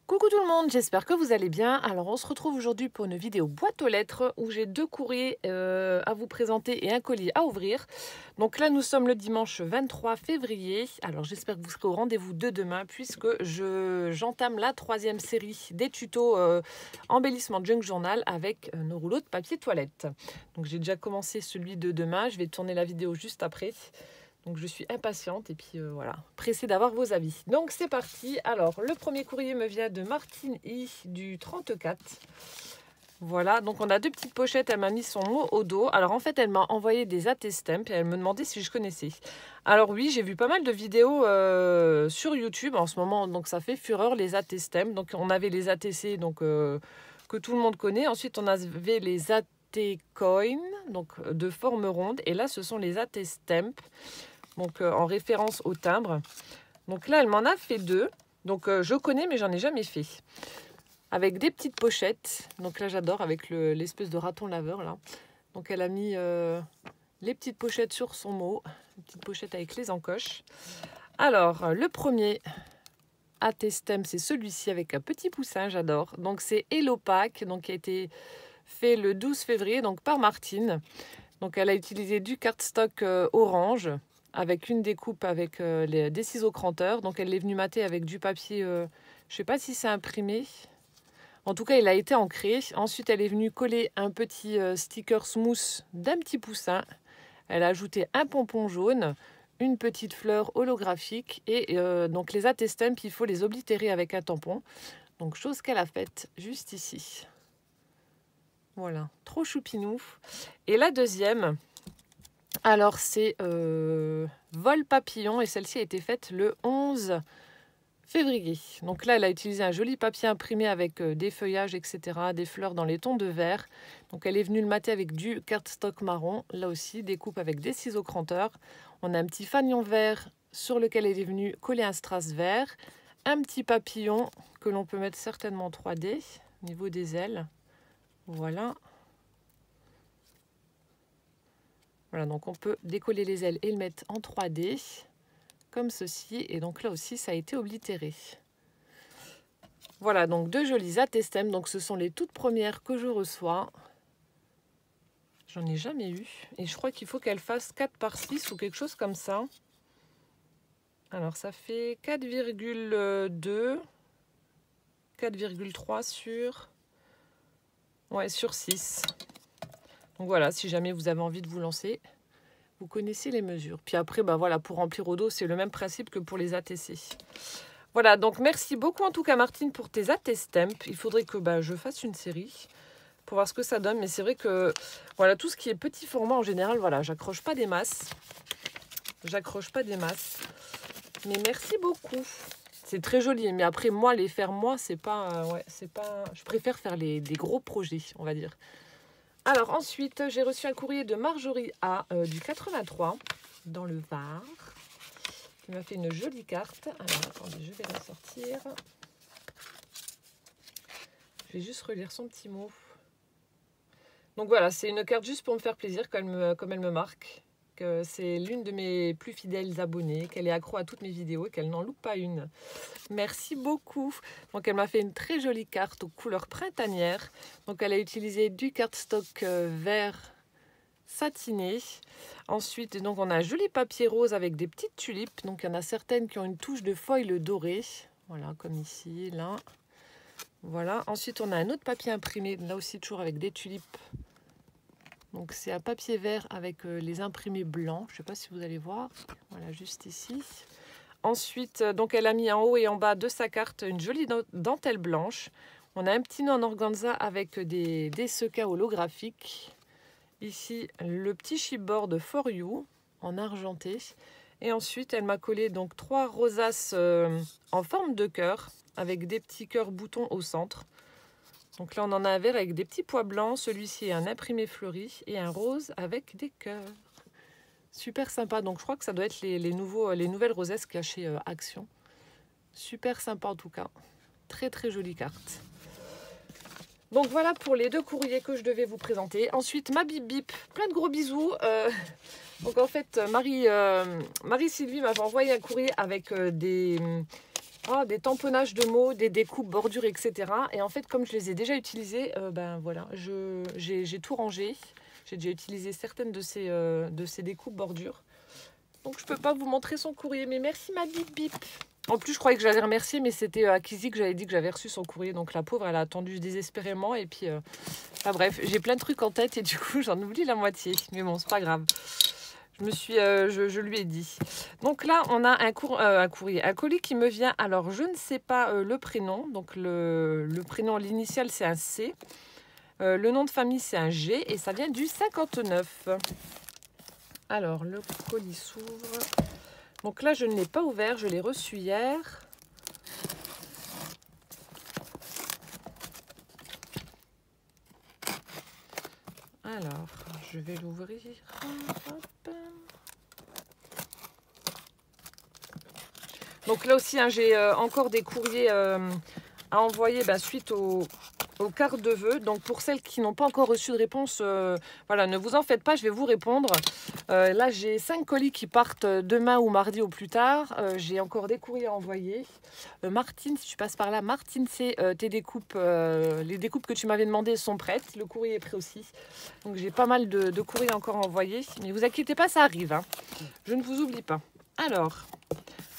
Coucou tout le monde, j'espère que vous allez bien. Alors on se retrouve aujourd'hui pour une vidéo boîte aux lettres où j'ai deux courriers à vous présenter et un colis à ouvrir. Donc là nous sommes le dimanche 23 février. Alors j'espère que vous serez au rendez-vous de demain puisque j'entame la troisième série des tutos embellissement junk journal avec nos rouleaux de papier toilette. Donc j'ai déjà commencé celui de demain, je vais tourner la vidéo juste après. Donc je suis impatiente et puis voilà, pressée d'avoir vos avis. Donc c'est parti. Alors le premier courrier me vient de Martine I du 34. Voilà, donc on a deux petites pochettes, elle m'a mis son mot au dos. Alors en fait elle m'a envoyé des AT-stamps et elle me demandait si je connaissais. Alors oui, j'ai vu pas mal de vidéos sur YouTube en ce moment, donc ça fait fureur les AT-stamps. Donc on avait les ATC donc, que tout le monde connaît. Ensuite on avait les AT-coins, donc de forme ronde. Et là ce sont les AT-stamps. Donc en référence au timbre. Donc là, elle m'en a fait deux. Donc je connais, mais j'en ai jamais fait. Avec des petites pochettes. Donc là, j'adore avec l'espèce de raton laveur là. Donc elle a mis les petites pochettes sur son mot. Une petite pochette avec les encoches. Alors, le premier AT-stamp, c'est celui-ci avec un petit poussin, j'adore. Donc c'est Hello Pack, donc qui a été fait le 12 février donc par Martine. Donc elle a utilisé du cardstock orange, avec une découpe avec des ciseaux cranteurs. Donc elle est venue mater avec du papier, je ne sais pas si c'est imprimé. En tout cas, il a été ancré. Ensuite, elle est venue coller un petit sticker smooth d'un petit poussin. Elle a ajouté un pompon jaune, une petite fleur holographique. Et donc les AT-stamps, il faut les oblitérer avec un tampon. Donc chose qu'elle a faite juste ici. Voilà, trop choupinou. Et la deuxième... Alors, c'est Vol Papillon et celle-ci a été faite le 11 février. Donc là, elle a utilisé un joli papier imprimé avec des feuillages, etc., des fleurs dans les tons de vert. Donc elle est venue le mater avec du cardstock marron. Là aussi, découpe avec des ciseaux cranteurs. On a un petit fanion vert sur lequel elle est venue coller un strass vert. Un petit papillon que l'on peut mettre certainement en 3D au niveau des ailes. Voilà. Voilà, donc on peut décoller les ailes et le mettre en 3D, comme ceci. Et donc là aussi, ça a été oblitéré. Voilà, donc deux jolis AT-stamps. Donc ce sont les toutes premières que je reçois. J'en ai jamais eu. Et je crois qu'il faut qu'elle fasse 4 par 6 ou quelque chose comme ça. Alors ça fait 4,2, 4,3 sur... Ouais, sur 6. Donc voilà, si jamais vous avez envie de vous lancer, vous connaissez les mesures. Puis après, bah voilà, pour remplir au dos, c'est le même principe que pour les ATC. Voilà, donc merci beaucoup en tout cas Martine pour tes AT-stamps. Il faudrait que je fasse une série pour voir ce que ça donne. Mais c'est vrai que voilà, tout ce qui est petit format en général, voilà, j'accroche pas des masses. J'accroche pas des masses. Mais merci beaucoup. C'est très joli. Mais après, moi, les faire moi, c'est pas... ouais, c'est pas... Je préfère faire des gros projets, on va dire. Alors ensuite, j'ai reçu un courrier de Marjorie A du 83 dans le Var. Qui m'a fait une jolie carte. Alors attendez, je vais la sortir. Je vais juste relire son petit mot. Donc voilà, c'est une carte juste pour me faire plaisir comme elle me marque. Que c'est l'une de mes plus fidèles abonnées, qu'elle est accro à toutes mes vidéos et qu'elle n'en loupe pas une. Merci beaucoup. Donc elle m'a fait une très jolie carte aux couleurs printanières. Donc elle a utilisé du cardstock vert satiné. Ensuite, donc on a un joli papier rose avec des petites tulipes. Donc il y en a certaines qui ont une touche de foil doré. Voilà, comme ici, là. Voilà. Ensuite, on a un autre papier imprimé, là aussi toujours avec des tulipes. Donc c'est un papier vert avec les imprimés blancs. Je ne sais pas si vous allez voir. Voilà, juste ici. Ensuite, donc elle a mis en haut et en bas de sa carte une jolie dentelle blanche. On a un petit nœud en organza avec des sequins holographiques. Ici, le petit chipboard For You en argenté. Et ensuite, elle m'a collé donc 3 rosaces en forme de cœur avec des petits cœurs boutons au centre. Donc là, on en a un vert avec des petits pois blancs. Celui-ci est un imprimé fleuri et un rose avec des cœurs. Super sympa. Donc je crois que ça doit être les nouvelles rosesses cachées Action. Super sympa en tout cas. Très très jolie carte. Donc voilà pour les deux courriers que je devais vous présenter. Ensuite, ma bip bip. Plein de gros bisous. Donc en fait, Marie-Sylvie m'avait envoyé un courrier avec Oh, des tamponnages de mots, des découpes, bordures, etc. Et en fait, comme je les ai déjà utilisés, ben voilà, j'ai tout rangé. J'ai déjà utilisé certaines de ces découpes bordures. Donc je peux pas vous montrer son courrier, mais merci ma bip bip. En plus, je croyais que j'allais remercier, mais c'était à Kizzy que j'avais dit que j'avais reçu son courrier. Donc la pauvre, elle a attendu désespérément. Et puis, enfin bref, j'ai plein de trucs en tête et du coup, j'en oublie la moitié. Mais bon, c'est pas grave. Je lui ai dit. Donc là, on a un courrier, un colis qui me vient. Alors, je ne sais pas le prénom. Donc le prénom, l'initial, c'est un C. Le nom de famille, c'est un G. Et ça vient du 59. Alors, le colis s'ouvre. Donc là, je ne l'ai pas ouvert. Je l'ai reçu hier. Alors, je vais l'ouvrir. Hop. Donc là aussi, hein, j'ai encore des courriers à envoyer suite aux cartes de vœux. Donc pour celles qui n'ont pas encore reçu de réponse, voilà, ne vous en faites pas, je vais vous répondre. Là, j'ai 5 colis qui partent demain ou mardi au plus tard. J'ai encore des courriers à envoyer. Martine, si tu passes par là, Martine, c'est tes découpes. Les découpes que tu m'avais demandées sont prêtes. Le courrier est prêt aussi. Donc j'ai pas mal de courriers encore à envoyer. Mais vous inquiétez pas, ça arrive, hein. Je ne vous oublie pas. Alors...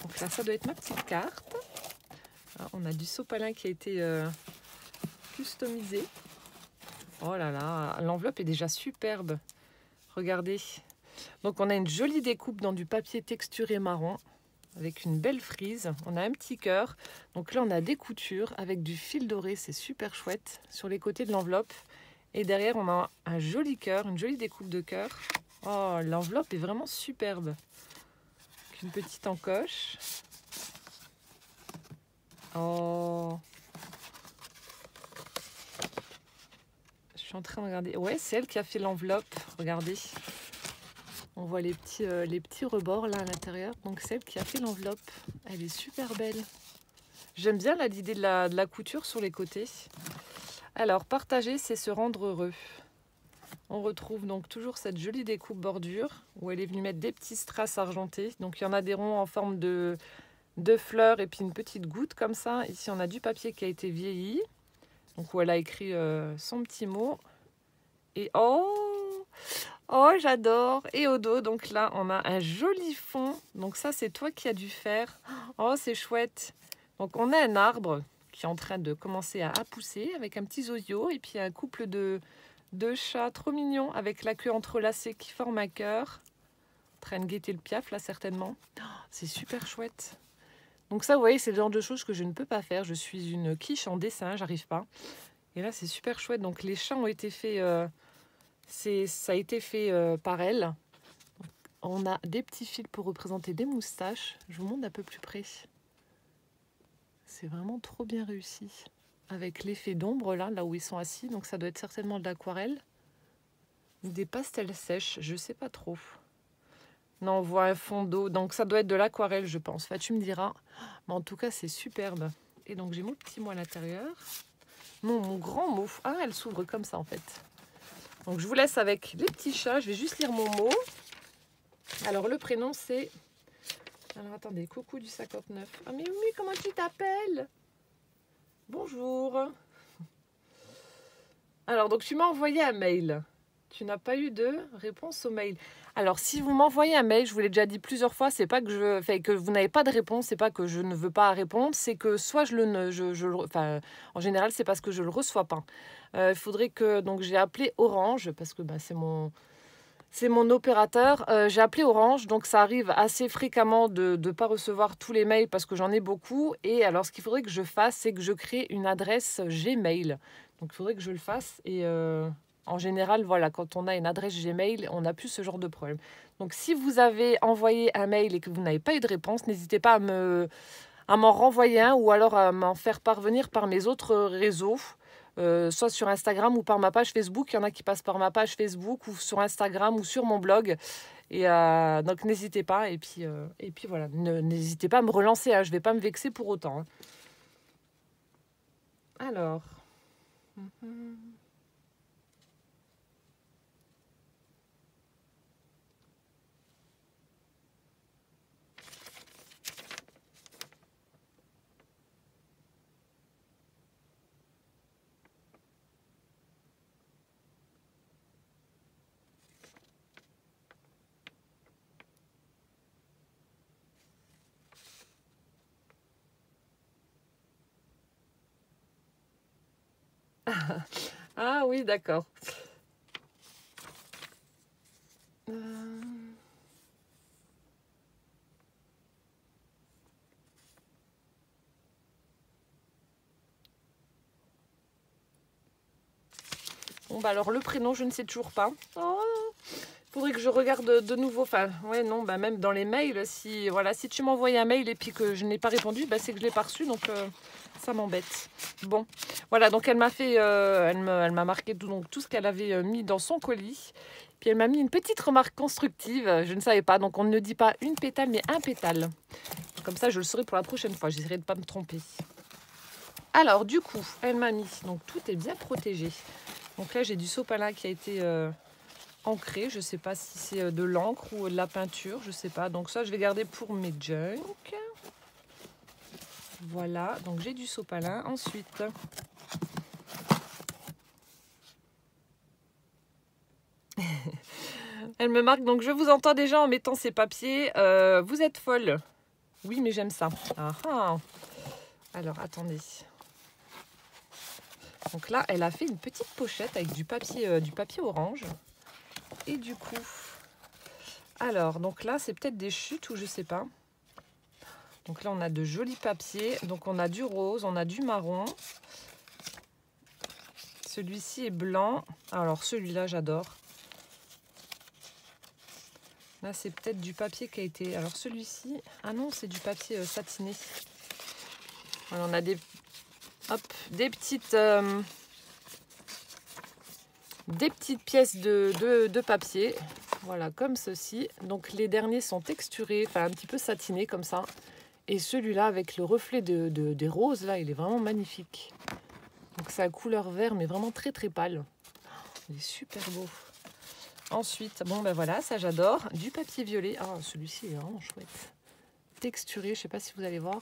Donc là, ça doit être ma petite carte. Alors, on a du sopalin qui a été customisé. Oh là là, l'enveloppe est déjà superbe. Regardez. Donc on a une jolie découpe dans du papier texturé marron avec une belle frise. On a un petit cœur. Donc là, on a des coutures avec du fil doré. C'est super chouette sur les côtés de l'enveloppe. Et derrière, on a un joli cœur, une jolie découpe de cœur. Oh, l'enveloppe est vraiment superbe. Une petite encoche. Oh. Je suis en train de regarder. Ouais, c'est elle qui a fait l'enveloppe. Regardez. On voit les petits rebords là à l'intérieur. Donc c'est elle qui a fait l'enveloppe. Elle est super belle. J'aime bien l'idée de la couture sur les côtés. Alors, partager, c'est se rendre heureux. On retrouve donc toujours cette jolie découpe bordure où elle est venue mettre des petits strass argentés. Donc il y en a des ronds en forme de fleurs et puis une petite goutte comme ça. Ici on a du papier qui a été vieilli. Donc où elle a écrit son petit mot. Et oh j'adore. Et au dos, donc là on a un joli fond. Donc ça c'est toi qui as dû faire. Oh c'est chouette. Donc on a un arbre qui est en train de commencer à pousser avec un petit zozio. Et puis un couple de chats trop mignons avec la queue entrelacée qui forme un cœur. En train de guetter le piaf là certainement. Oh, c'est super chouette. Donc ça vous voyez c'est le genre de choses que je ne peux pas faire. Je suis une quiche en dessin, j'arrive pas. Et là c'est super chouette. Donc les chats ont été faits, ça a été fait par elle. On a des petits fils pour représenter des moustaches. Je vous montre d'un peu plus près. C'est vraiment trop bien réussi. Avec l'effet d'ombre là où ils sont assis. Donc ça doit être certainement de l'aquarelle. Ou des pastels sèches, je sais pas trop. Non, on voit un fond d'eau. Donc ça doit être de l'aquarelle, je pense. Enfin, tu me diras. Mais en tout cas, c'est superbe. Et donc j'ai mon petit mot à l'intérieur. Non, mon grand mot. Ah, elle s'ouvre comme ça en fait. Donc je vous laisse avec les petits chats. Je vais juste lire mon mot. Alors le prénom c'est... Alors attendez, coucou du 59. Ah mais oui, comment tu t'appelles? Bonjour. Alors donc tu m'as envoyé un mail. Tu n'as pas eu de réponse au mail. Alors si vous m'envoyez un mail, je vous l'ai déjà dit plusieurs fois, c'est pas que vous n'avez pas de réponse, c'est pas que je ne veux pas répondre, c'est que soit en général c'est parce que je le reçois pas. Il faudrait que donc j'ai appelé Orange parce que c'est mon opérateur. J'ai appelé Orange, donc ça arrive assez fréquemment de ne pas recevoir tous les mails parce que j'en ai beaucoup. Et alors, ce qu'il faudrait que je fasse, c'est que je crée une adresse Gmail. Donc, il faudrait que je le fasse. Et en général, voilà, quand on a une adresse Gmail, on n'a plus ce genre de problème. Donc, si vous avez envoyé un mail et que vous n'avez pas eu de réponse, n'hésitez pas à m'en renvoyer un ou alors à m'en faire parvenir par mes autres réseaux. Soit sur Instagram ou par ma page Facebook. Il y en a qui passent par ma page Facebook ou sur Instagram ou sur mon blog. Et donc n'hésitez pas. Et puis voilà, n'hésitez pas à me relancer. Hein. Je ne vais pas me vexer pour autant. Hein. Alors. Ah oui, d'accord. Bon, bah alors le prénom, je ne sais toujours pas. Oh, faudrait que je regarde de nouveau. Enfin, ouais, non, bah même dans les mails, si voilà, si tu m'envoies un mail et puis que je n'ai pas répondu, bah c'est que je l'ai pas reçu, donc ça m'embête. Bon, voilà, donc elle m'a fait, elle m'a marqué tout ce qu'elle avait mis dans son colis. Puis elle m'a mis une petite remarque constructive. Je ne savais pas, donc on ne dit pas une pétale, mais un pétale. Comme ça, je le saurai pour la prochaine fois. J'essaierai de ne pas me tromper. Alors, du coup, elle m'a mis, donc tout est bien protégé. Donc là, j'ai du sopalin qui a été ancré. Je ne sais pas si c'est de l'encre ou de la peinture, je ne sais pas. Donc ça, je vais garder pour mes junk. Voilà, donc j'ai du sopalin. Ensuite, elle me marque, donc je vous entends déjà en mettant ces papiers. Vous êtes folle. Oui, mais j'aime ça. Ah, ah. Alors, attendez. Donc là, elle a fait une petite pochette avec du papier orange. Et du coup, alors, donc là, c'est peut-être des chutes ou je sais pas. Donc là, on a de jolis papiers. Donc on a du rose, on a du marron. Celui-ci est blanc. Alors celui-là, j'adore. Là, c'est peut-être du papier qui a été... Alors celui-ci... Ah non, c'est du papier satiné. Alors, on a des... Hop, des petites pièces de papier. Voilà, comme ceci. Donc les derniers sont texturés, enfin un petit peu satinés comme ça. Et celui-là, avec le reflet des roses, là, il est vraiment magnifique. Donc c'est à couleur vert, mais vraiment très très pâle. Il est super beau. Ensuite, bon ben voilà, ça j'adore. Du papier violet. Ah, celui-ci est vraiment chouette. Texturé, je ne sais pas si vous allez voir.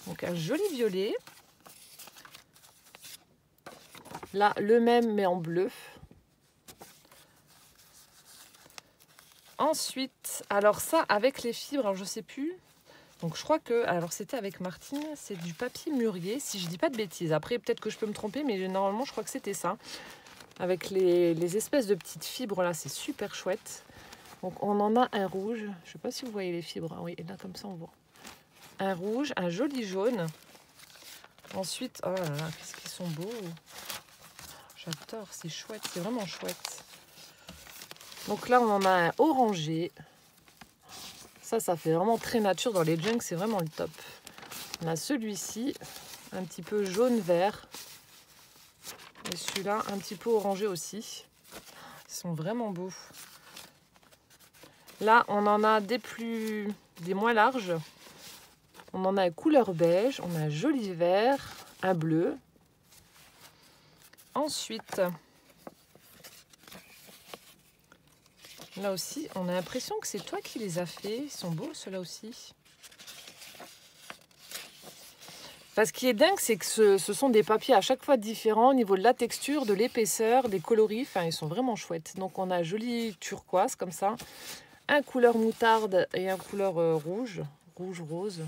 Donc un joli violet. Là, le même, mais en bleu. Ensuite, alors ça, avec les fibres, alors je ne sais plus. Donc je crois que, alors c'était avec Martine, c'est du papier mûrier, si je dis pas de bêtises. Après, peut-être que je peux me tromper, mais normalement, je crois que c'était ça. Avec les espèces de petites fibres là, c'est super chouette. Donc on en a un rouge, je sais pas si vous voyez les fibres. Ah oui, et là comme ça on voit. Un rouge, un joli jaune. Ensuite, oh là là, qu'est-ce qu'ils sont beaux. J'adore, c'est chouette, c'est vraiment chouette. Donc là, on en a un orangé. Ça fait vraiment très nature dans les junks, c'est vraiment le top. On a celui-ci, un petit peu jaune-vert. Et celui-là, un petit peu orangé aussi. Ils sont vraiment beaux. Là, on en a des moins larges. On en a une couleur beige, on a un joli vert, un bleu. Ensuite, là aussi, on a l'impression que c'est toi qui les as fait. Ils sont beaux, ceux-là aussi. Enfin, ce qui est dingue, c'est que ce sont des papiers à chaque fois différents au niveau de la texture, de l'épaisseur, des coloris. Enfin, ils sont vraiment chouettes. Donc, on a un joli turquoise comme ça, un couleur moutarde et un couleur rouge rose.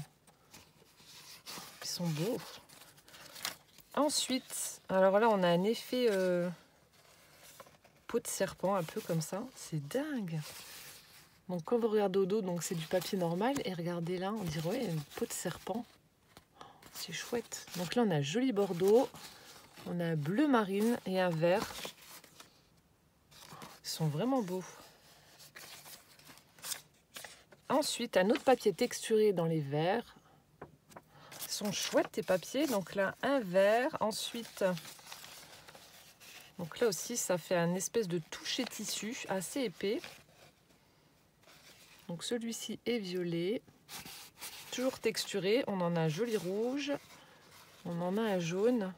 Ils sont beaux. Ensuite, alors là, on a un effet peau de serpent, un peu comme ça. C'est dingue. Donc, quand vous regardez au dos, donc c'est du papier normal. Et regardez là, on dirait ouais, une peau de serpent. C'est chouette. Donc là, on a un joli bordeaux. On a un bleu marine et un vert. Ils sont vraiment beaux. Ensuite, un autre papier texturé dans les verts. Ils sont chouettes, tes papiers. Donc là, un vert. Ensuite, donc là aussi, ça fait un espèce de toucher tissu assez épais. Donc celui-ci est violet. Toujours texturé. On en a un joli rouge. On en a un jaune.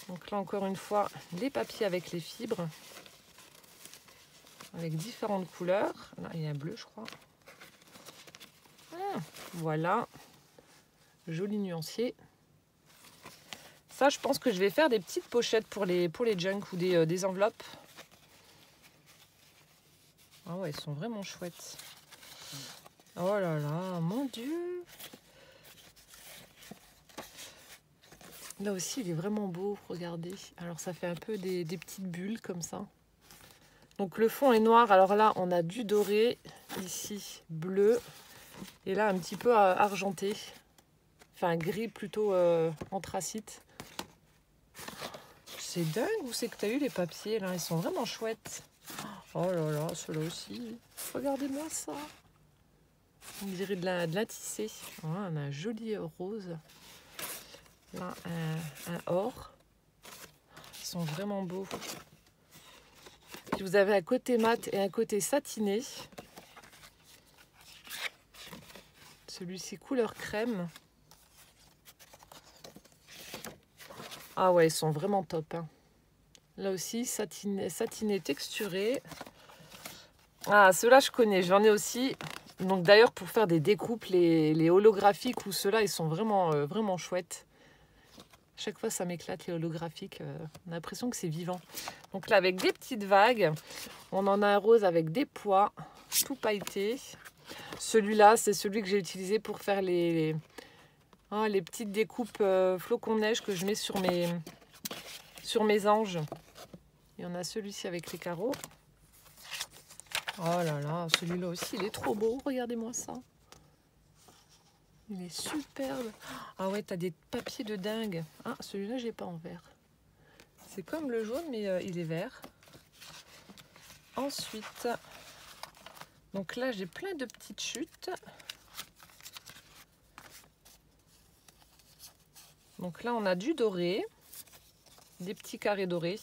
Donc là, encore une fois, les papiers avec les fibres. Avec différentes couleurs. Là, il y a un bleu, je crois. Voilà. Joli nuancier. Ça, je pense que je vais faire des petites pochettes pour les junks ou des enveloppes. Ah ouais, ils sont vraiment chouettes. Oh là là, mon Dieu. Là aussi, il est vraiment beau, regardez. Alors, ça fait un peu des petites bulles comme ça. Donc, le fond est noir. Alors là, on a du doré. Ici, bleu. Et là, un petit peu argenté. Enfin, gris plutôt anthracite. C'est dingue où c'est que tu as eu les papiers là. Ils sont vraiment chouettes. Oh là là, ceux-là aussi. Regardez-moi ça. On dirait de la tissée. Oh, on a un joli rose. Là, un or. Ils sont vraiment beaux. Puis vous avez un côté mat et un côté satiné. Celui-ci couleur crème. Ah ouais, ils sont vraiment top. Hein. Là aussi, satiné texturé. Ah, ceux-là, je connais. J'en ai aussi. Donc d'ailleurs, pour faire des découpes, les holographiques ou ceux-là, ils sont vraiment, vraiment chouettes. Chaque fois, ça m'éclate les holographiques. On a l'impression que c'est vivant. Donc là, avec des petites vagues, on en a un rose avec des pois, tout pailleté. Celui-là, c'est celui que j'ai utilisé pour faire les petites découpes flocons de neige que je mets sur mes anges. Il y en a celui-ci avec les carreaux. Oh là là, celui-là aussi, il est trop beau. Regardez-moi ça. Il est superbe. Ah ouais, t'as des papiers de dingue. Ah, celui-là, j'ai pas en vert. C'est comme le jaune, mais il est vert. Ensuite, donc là, j'ai plein de petites chutes. Donc là, on a du doré. Des petits carrés dorés.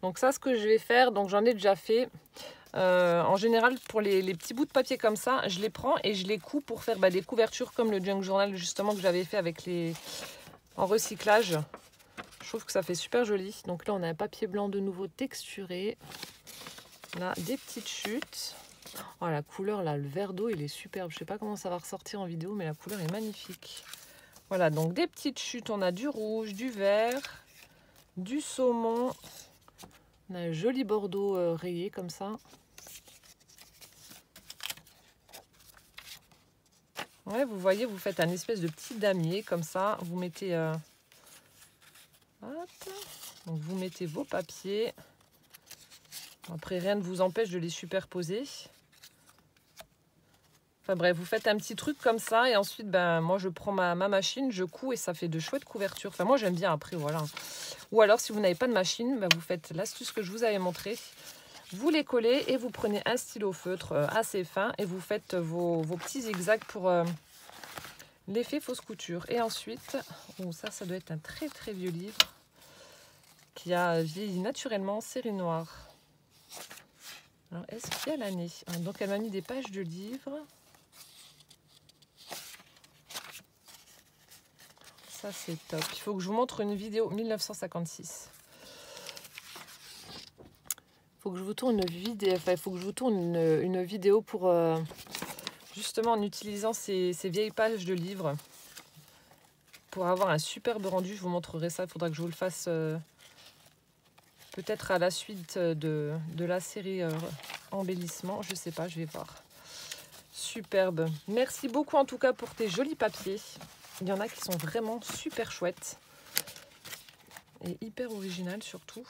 Donc ça, ce que je vais faire, donc j'en ai déjà fait. En général, pour les petits bouts de papier comme ça, je les prends et je les couds pour faire des couvertures comme le Junk Journal justement que j'avais fait avec en recyclage. Je trouve que ça fait super joli. Donc là, on a un papier blanc de nouveau texturé. Là, des petites chutes. Oh, la couleur, là, le vert d'eau, il est superbe. Je sais pas comment ça va ressortir en vidéo, mais la couleur est magnifique. Voilà, donc des petites chutes. On a du rouge, du vert, du saumon. On a un joli bordeaux rayé comme ça. Ouais, vous voyez, vous faites un espèce de petit damier comme ça. Vous mettez, hop. Donc vous mettez vos papiers. Après, rien ne vous empêche de les superposer. Enfin bref, vous faites un petit truc comme ça et ensuite, moi je prends ma machine, je couds et ça fait de chouettes couvertures. Enfin moi j'aime bien après, voilà. Ou alors si vous n'avez pas de machine, vous faites l'astuce que je vous avais montrée. Vous les collez et vous prenez un stylo feutre assez fin et vous faites vos petits zigzags pour l'effet fausse couture. Et ensuite, ça doit être un très très vieux livre qui a vieilli naturellement, série noire. Alors est-ce qu'il y a l'année? Donc elle m'a mis des pages de livres. Ça c'est top. Il faut que je vous montre une vidéo 1956. Il faut que je vous tourne une vidéo pour justement en utilisant ces vieilles pages de livres pour avoir un superbe rendu. Je vous montrerai ça. Il faudra que je vous le fasse peut-être à la suite de la série embellissement. Je sais pas, je vais voir. Superbe. Merci beaucoup en tout cas pour tes jolis papiers. Il y en a qui sont vraiment super chouettes et hyper originales surtout.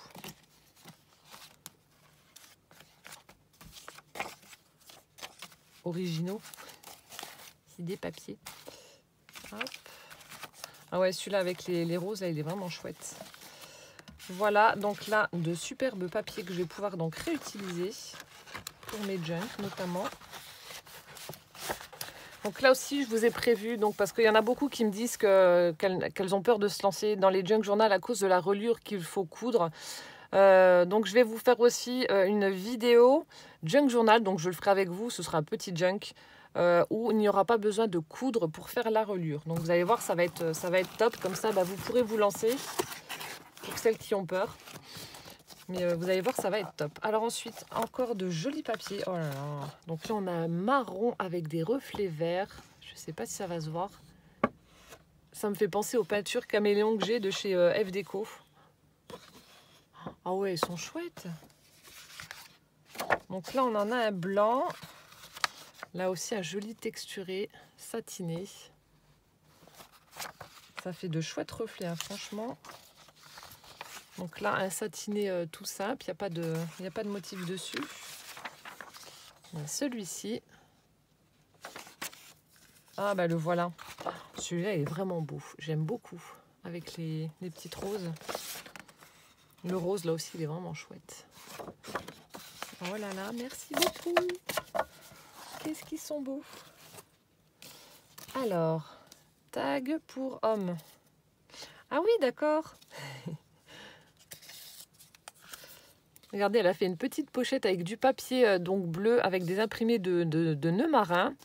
Originaux. C'est des papiers. Hop. Ah ouais, celui-là avec les roses, là, il est vraiment chouette. Voilà, donc là, de superbes papiers que je vais pouvoir donc réutiliser pour mes junk notamment. Donc là aussi, je vous ai prévu, donc parce qu'il y en a beaucoup qui me disent qu'elles ont peur de se lancer dans les junk journal à cause de la reliure qu'il faut coudre. Donc je vais vous faire aussi une vidéo junk journal, donc je le ferai avec vous, ce sera un petit junk où il n'y aura pas besoin de coudre pour faire la reliure. Donc vous allez voir, ça va être top, comme ça vous pourrez vous lancer pour celles qui ont peur. Mais vous allez voir, ça va être top. Alors ensuite, encore de jolis papiers. Oh là là. Donc là, on a un marron avec des reflets verts. Je ne sais pas si ça va se voir. Ça me fait penser aux peintures caméléon que j'ai de chez F Déco. Ah ouais, ils sont chouettes. Donc là, on en a un blanc. Là aussi, un joli texturé, satiné. Ça fait de chouettes reflets, hein, franchement. Donc là, un satiné tout simple, il n'y a pas de motif dessus. Celui-ci. Ah bah le voilà. Celui-là est vraiment beau. J'aime beaucoup. Avec les petites roses. Le rose là aussi, il est vraiment chouette. Oh là là, merci beaucoup. Qu'est-ce qu'ils sont beaux. Alors, tag pour homme. Ah oui, d'accord. Regardez, elle a fait une petite pochette avec du papier donc bleu avec des imprimés de nœuds marins.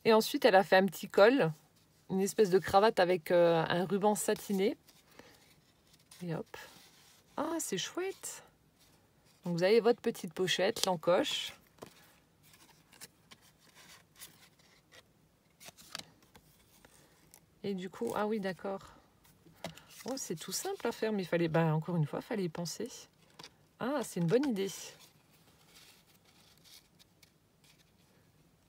Et ensuite, elle a fait un petit col, une espèce de cravate avec un ruban satiné. Et hop. Ah, c'est chouette. Donc, vous avez votre petite pochette, l'encoche. Et du coup, ah oui, d'accord. Oh, c'est tout simple à faire, mais il fallait, encore une fois, il fallait y penser. Ah, c'est une bonne idée.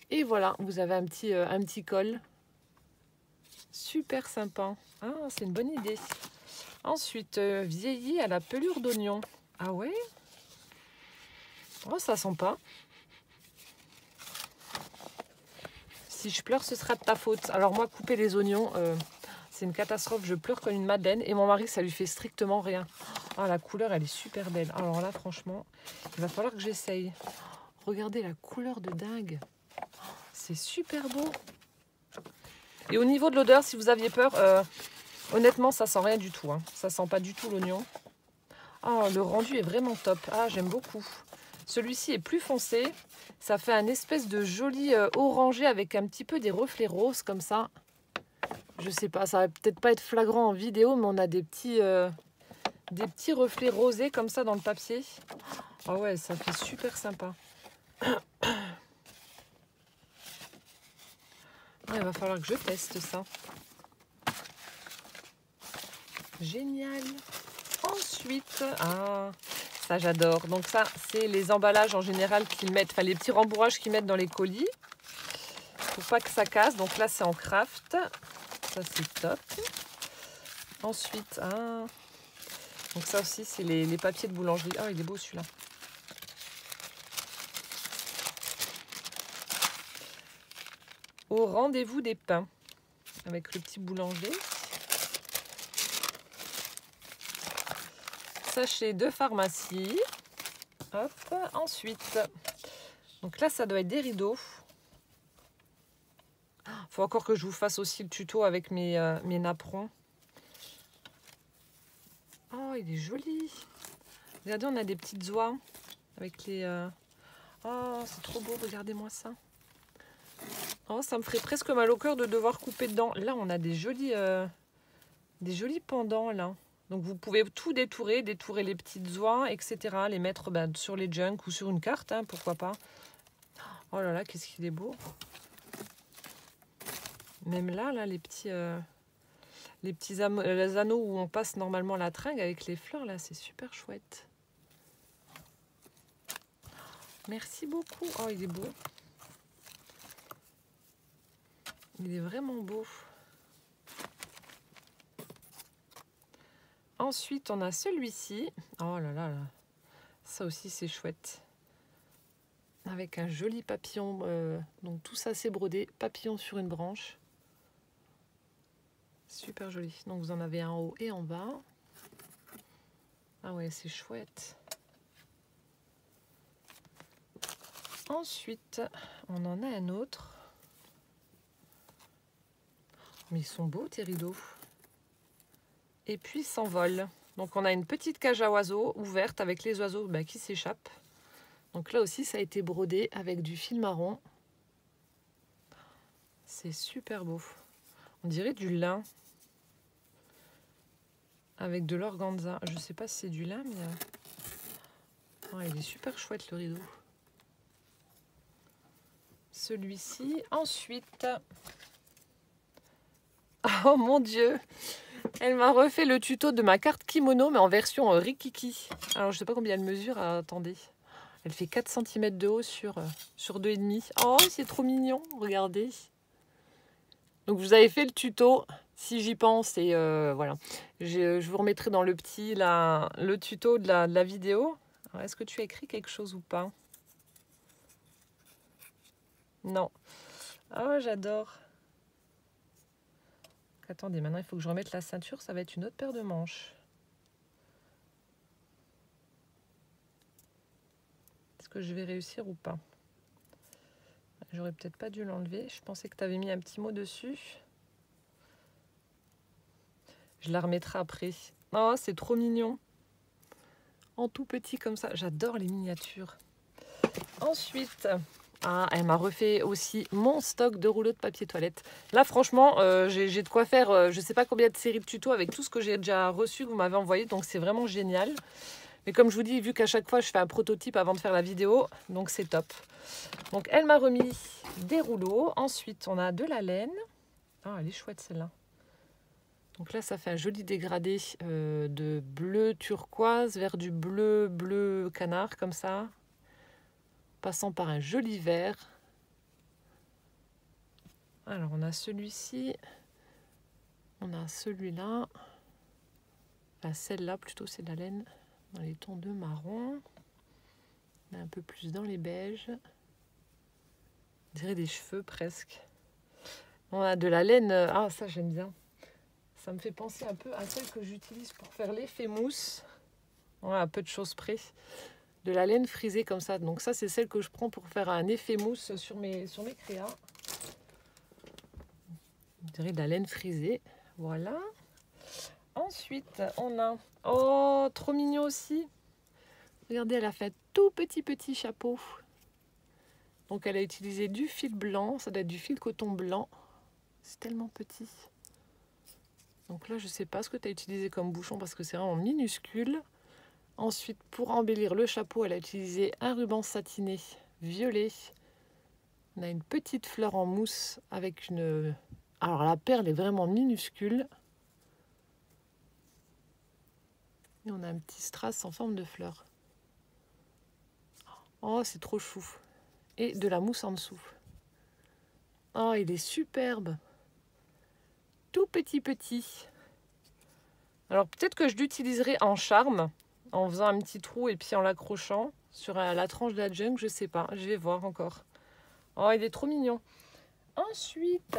Et voilà, vous avez un petit col. Super sympa. Ah, c'est une bonne idée. Ensuite, vieilli à la pelure d'oignon. Ah ouais? Oh, ça sent pas. Si je pleure, ce sera de ta faute. Alors moi, couper les oignons, c'est une catastrophe. Je pleure comme une madeleine. Et mon mari, ça lui fait strictement rien. Ah, la couleur, elle est super belle. Alors là, franchement, il va falloir que j'essaye. Regardez la couleur de dingue. C'est super beau. Et au niveau de l'odeur, si vous aviez peur, honnêtement, ça sent rien du tout. Hein. Ça sent pas du tout l'oignon. Ah, le rendu est vraiment top. Ah, j'aime beaucoup. Celui-ci est plus foncé. Ça fait un espèce de joli orangé avec un petit peu des reflets roses comme ça. Je sais pas, ça va peut-être pas être flagrant en vidéo, mais on a des petits reflets rosés comme ça dans le papier. Ah ouais, ça fait super sympa. Il va falloir que je teste ça. Génial. Ensuite, ah, ça j'adore. Donc ça, c'est les emballages en général qu'ils mettent, enfin les petits rembourrages qu'ils mettent dans les colis. Pour pas que ça casse. Donc là, c'est en craft. Ça, c'est top. Ensuite, ah, donc ça aussi, c'est les papiers de boulangerie. Ah, il est beau celui-là. Au rendez-vous des pains. Avec le petit boulanger. Sachet de pharmacie. Hop, ensuite. Donc là, ça doit être des rideaux. Faut encore que je vous fasse aussi le tuto avec mes napperons. Oh, il est joli. Regardez, on a des petites oies avec les... Oh, c'est trop beau, regardez-moi ça. Oh, ça me ferait presque mal au cœur de devoir couper dedans. Là, on a des jolis pendants, là. Donc, vous pouvez tout détourer les petites oies, etc. Les mettre sur les junks ou sur une carte, hein, pourquoi pas. Oh là là, qu'est-ce qu'il est beau. Même là, les petits anneaux où on passe normalement la tringle avec les fleurs, là, c'est super chouette. Merci beaucoup. Oh, il est beau. Il est vraiment beau. Ensuite, on a celui-ci. Oh là là là. Ça aussi, c'est chouette. Avec un joli papillon. Donc tout ça, c'est brodé. Papillon sur une branche. Super joli. Donc vous en avez un en haut et en bas. Ah ouais, c'est chouette. Ensuite, on en a un autre. Mais ils sont beaux, tes rideaux. Et puis, ils s'envolent. Donc, on a une petite cage à oiseaux ouverte avec les oiseaux qui s'échappent. Donc là aussi, ça a été brodé avec du fil marron. C'est super beau. On dirait du lin. Avec de l'organza. Je ne sais pas si c'est du lin, mais... Oh, il est super chouette, le rideau. Celui-ci. Ensuite... Oh mon Dieu! Elle m'a refait le tuto de ma carte kimono, mais en version rikiki. Alors, je sais pas combien elle mesure. Attendez. Elle fait 4 cm de haut sur 2,5. Oh, c'est trop mignon. Regardez. Donc vous avez fait le tuto, si j'y pense, et voilà. Je vous remettrai dans le petit le tuto de la vidéo. Est-ce que tu as écrit quelque chose ou pas? Non. Ah, j'adore. Attendez, maintenant il faut que je remette la ceinture, ça va être une autre paire de manches. Est-ce que je vais réussir ou pas? J'aurais peut-être pas dû l'enlever. Je pensais que tu avais mis un petit mot dessus. Je la remettrai après. Oh, c'est trop mignon. En tout petit comme ça. J'adore les miniatures. Ensuite, elle m'a refait aussi mon stock de rouleaux de papier toilette. Là, franchement, j'ai de quoi faire, je ne sais pas combien de séries de tutos avec tout ce que j'ai déjà reçu, que vous m'avez envoyé. Donc, c'est vraiment génial. Mais comme je vous dis, vu qu'à chaque fois, je fais un prototype avant de faire la vidéo, donc c'est top. Donc, elle m'a remis des rouleaux. Ensuite, on a de la laine. Ah, elle est chouette celle-là. Donc là, ça fait un joli dégradé de bleu turquoise vers du bleu canard, comme ça. Passant par un joli vert. Alors, on a celui-ci. On a celui-là. Enfin, celle-là, plutôt, c'est de la laine. Dans les tons de marron. On a un peu plus dans les beiges. On dirait des cheveux, presque. On a de la laine. Ah, ça, j'aime bien. Ça me fait penser un peu à celle que j'utilise pour faire l'effet mousse. Voilà, à peu de choses près. De la laine frisée comme ça. Donc ça, c'est celle que je prends pour faire un effet mousse sur mes créas. On dirait de la laine frisée. Voilà. Ensuite, on a... Oh, trop mignon aussi. Regardez, elle a fait un tout petit chapeau. Donc elle a utilisé du fil blanc. Ça doit être du fil coton blanc. C'est tellement petit. Donc là, je ne sais pas ce que tu as utilisé comme bouchon parce que c'est vraiment minuscule. Ensuite, pour embellir le chapeau, elle a utilisé un ruban satiné violet. On a une petite fleur en mousse avec une... Alors la perle est vraiment minuscule. Et on a un petit strass en forme de fleur. Oh, c'est trop chou. Et de la mousse en dessous. Oh, il est superbe. Tout petit. Alors peut-être que je l'utiliserai en charme, en faisant un petit trou et puis en l'accrochant sur la tranche de la junk, je sais pas, je vais voir encore. Oh, il est trop mignon. Ensuite,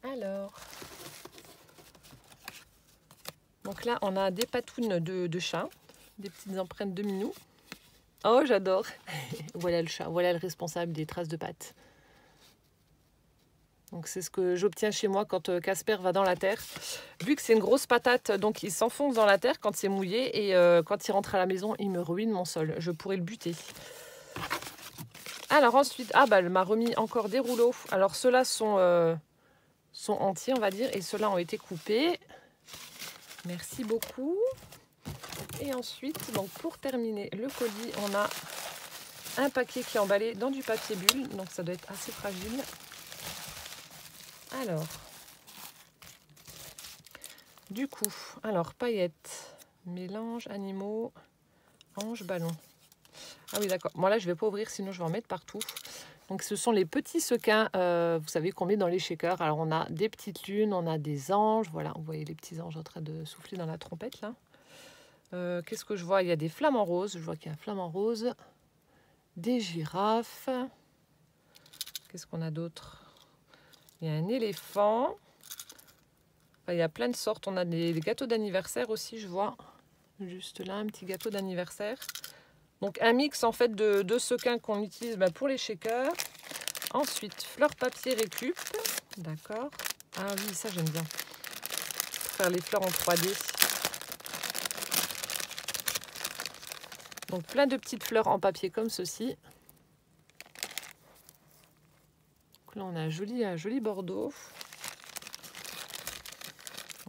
alors, donc là, on a des patounes de chat, des petites empreintes de minou. Oh, j'adore. Voilà le chat, voilà le responsable des traces de pattes. Donc c'est ce que j'obtiens chez moi quand Casper va dans la terre. Vu que c'est une grosse patate, donc il s'enfonce dans la terre quand c'est mouillé. Et quand il rentre à la maison, il me ruine mon sol. Je pourrais le buter. Alors ensuite, elle m'a remis encore des rouleaux. Alors ceux-là sont entiers, on va dire. Et ceux-là ont été coupés. Merci beaucoup. Et ensuite, donc pour terminer le colis, on a un paquet qui est emballé dans du papier bulle. Donc ça doit être assez fragile. Alors, du coup, paillettes, mélange, animaux, ange, ballon. Ah oui, d'accord. Moi, là, je ne vais pas ouvrir, sinon je vais en mettre partout. Donc, ce sont les petits sequins, vous savez, qu'on met dans les shakers. Alors, on a des petites lunes, on a des anges. Voilà, vous voyez les petits anges en train de souffler dans la trompette, là. Qu'est-ce que je vois? Il y a des flamants roses. Je vois qu'il y a un flamant rose. Des girafes. Qu'est-ce qu'on a d'autre? Il y a un éléphant. Enfin, il y a plein de sortes. On a des gâteaux d'anniversaire aussi, je vois. Juste là, un petit gâteau d'anniversaire. Donc, un mix en fait de sequins qu'on utilise pour les shakers. Ensuite, fleurs papier récup. D'accord. Ah oui, ça j'aime bien. Pour faire les fleurs en 3D. Donc, plein de petites fleurs en papier comme ceci. Donc là, on a un joli bordeaux.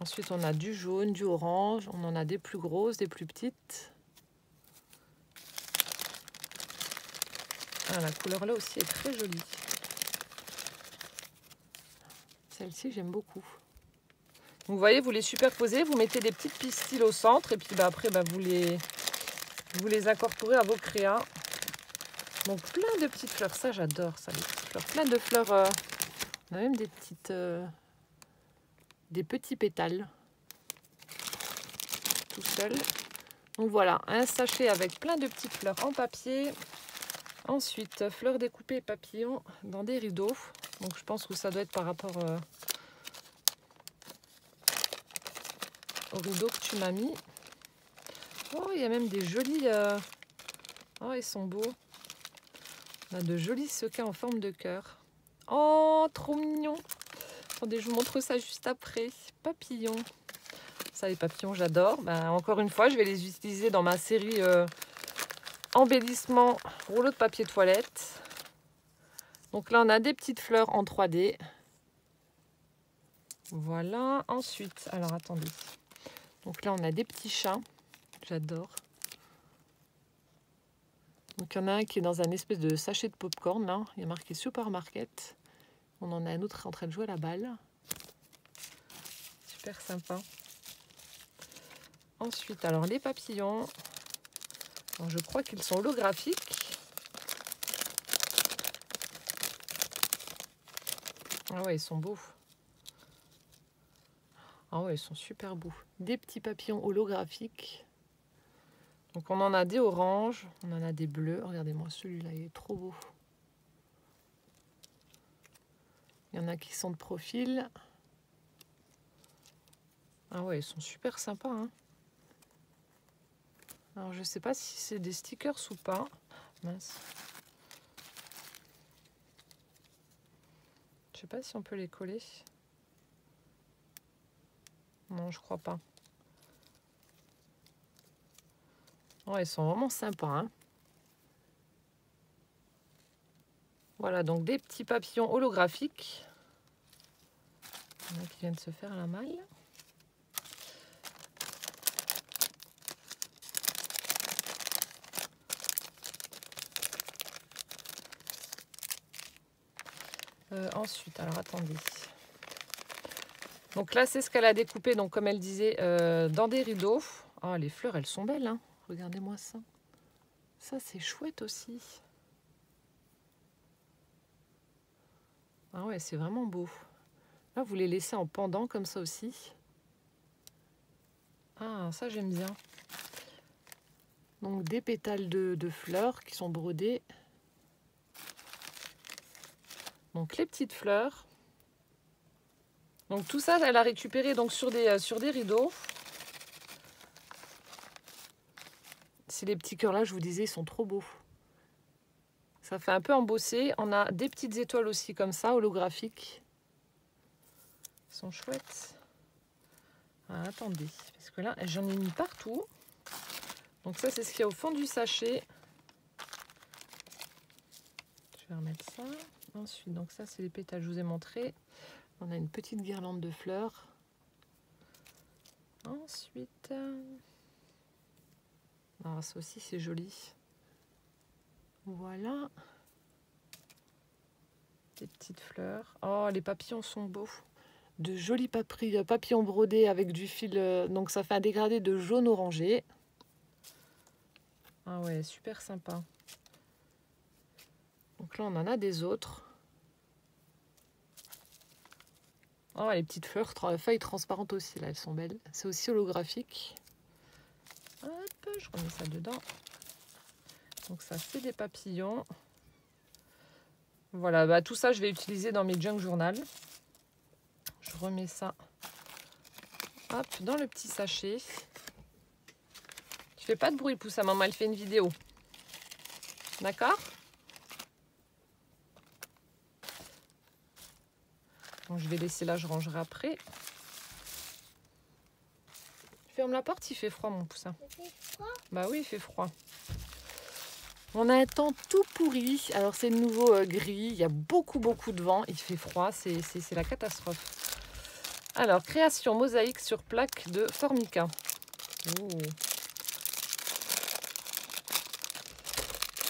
Ensuite, on a du jaune, du orange. On en a des plus grosses, des plus petites. Ah, la couleur là aussi est très jolie. Celle-ci, j'aime beaucoup. Donc, vous voyez, vous les superposez. Vous mettez des petites pistils au centre. Et puis après, vous les incorporez à vos créas. Donc plein de petites fleurs, ça j'adore ça, les petites fleurs. Plein de fleurs, on a même des petites, des petits pétales, tout seul. Donc voilà, un sachet avec plein de petites fleurs en papier. Ensuite, fleurs découpées papillons dans des rideaux. Donc je pense que ça doit être par rapport au rideau que tu m'as mis. Oh, il y a même des jolis... Oh, ils sont beaux. On a de jolis sequins en forme de cœur. Oh, trop mignon. Attendez, je vous montre ça juste après. Papillons. Ça, les papillons, j'adore. Ben, encore une fois, je vais les utiliser dans ma série embellissement rouleau de papier toilette. Donc là, on a des petites fleurs en 3D. Voilà. Ensuite, alors attendez. Donc là, on a des petits chats. J'adore. Donc il y en a un qui est dans un espèce de sachet de popcorn. Là. Il y a marqué Supermarket. On en a un autre en train de jouer à la balle. Super sympa. Ensuite, alors les papillons. Alors, je crois qu'ils sont holographiques. Ah ouais, ils sont beaux. Ah ouais, ils sont super beaux. Des petits papillons holographiques. Donc on en a des oranges, on en a des bleus. Regardez-moi celui-là, il est trop beau. Il y en a qui sont de profil. Ah ouais, ils sont super sympas. Hein. Alors je sais pas si c'est des stickers ou pas. Mince. Je sais pas si on peut les coller. Non, je crois pas. Ouais, ils sont vraiment sympas. Hein. Voilà, donc des petits papillons holographiques. Il y en a qui viennent se faire la malle. Ensuite, alors attendez. Donc là, c'est ce qu'elle a découpé, donc comme elle disait, dans des rideaux. Oh, les fleurs, elles sont belles. Hein. Regardez-moi ça. Ça, c'est chouette aussi. Ah ouais, c'est vraiment beau. Là, vous les laissez en pendant comme ça aussi. Ah, ça, j'aime bien. Donc, des pétales de fleurs qui sont brodés. Donc, les petites fleurs. Donc, tout ça, elle a récupéré donc, sur des rideaux. C'est les petits cœurs là, je vous disais, ils sont trop beaux. Ça fait un peu embossé. On a des petites étoiles aussi comme ça, holographiques. Ils sont chouettes. Ah, attendez, parce que là, j'en ai mis partout. Donc ça, c'est ce qu'il y a au fond du sachet. Je vais remettre ça. Ensuite, donc ça, c'est les pétales, je vous ai montré. On a une petite guirlande de fleurs. Ensuite... Ah, ça aussi, c'est joli. Voilà. Des petites fleurs. Oh, les papillons sont beaux. De jolis papillons brodés avec du fil. Donc, ça fait un dégradé de jaune orangé. Ah ouais, super sympa. Donc là, on en a des autres. Oh, les petites fleurs, feuilles transparentes aussi, là, elles sont belles. C'est aussi holographique. Hop, je remets ça dedans. Donc ça, c'est des papillons. Voilà, bah, tout ça, je vais utiliser dans mes junk journal. Je remets ça hop, dans le petit sachet. Tu fais pas de bruit, Poussa, maman, elle fait une vidéo. D'accord? Donc, je vais laisser là, je rangerai après. Ferme la porte, il fait froid, mon Poussin. Il fait froid? Bah oui, il fait froid. On a un temps tout pourri. Alors, c'est de nouveau gris. Il y a beaucoup de vent. Il fait froid. C'est la catastrophe. Alors, création mosaïque sur plaque de formica. Oh.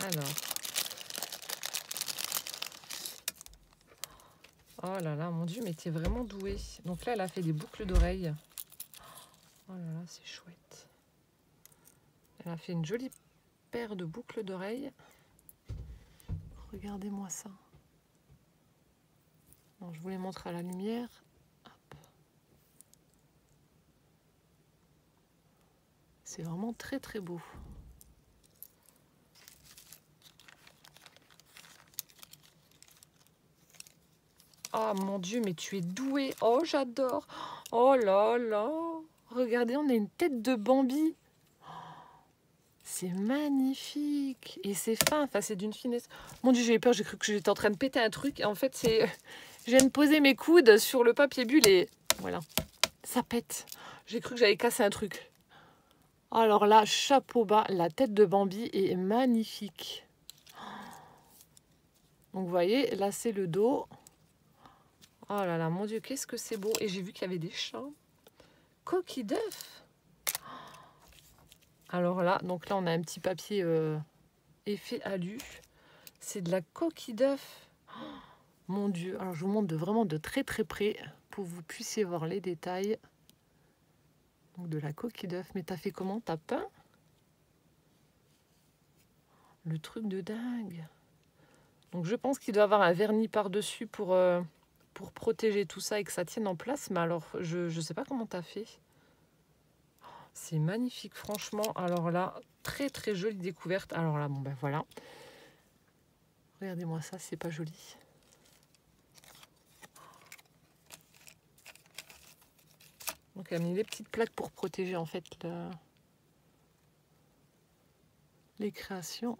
Alors. Oh là là, mon Dieu, mais t'es vraiment douée. Donc là, elle a fait des boucles d'oreilles. Oh là là, c'est chouette. Elle a fait une jolie paire de boucles d'oreilles. Regardez-moi ça. Non, je vous les montre à la lumière. Hop. C'est vraiment très très beau. Oh mon Dieu, mais tu es douée. Oh, j'adore. Oh là là. Regardez, on a une tête de Bambi. C'est magnifique. Et c'est fin, enfin c'est d'une finesse. Mon Dieu, j'ai eu peur, j'ai cru que j'étais en train de péter un truc. Et en fait, c'est... Je viens de poser mes coudes sur le papier bulle et voilà, ça pète. J'ai cru que j'avais cassé un truc. Alors là, chapeau bas, la tête de Bambi est magnifique. Donc vous voyez, là c'est le dos. Oh là là, mon Dieu, qu'est-ce que c'est beau. Et j'ai vu qu'il y avait des chats. Coquille d'œuf. Alors là, donc là on a un petit papier effet alu. C'est de la coquille d'œuf. Mon Dieu, alors je vous montre vraiment de très très près pour que vous puissiez voir les détails. Donc de la coquille d'œuf. Mais t'as fait comment? T'as peint? Le truc de dingue. Donc je pense qu'il doit avoir un vernis par-dessus pour protéger tout ça et que ça tienne en place. Mais alors, je ne sais pas comment t'as fait. C'est magnifique, franchement. Alors là, très très jolie découverte. Alors là, bon ben voilà. Regardez-moi ça, c'est pas joli. Donc elle a mis les petites plaques pour protéger en fait les créations.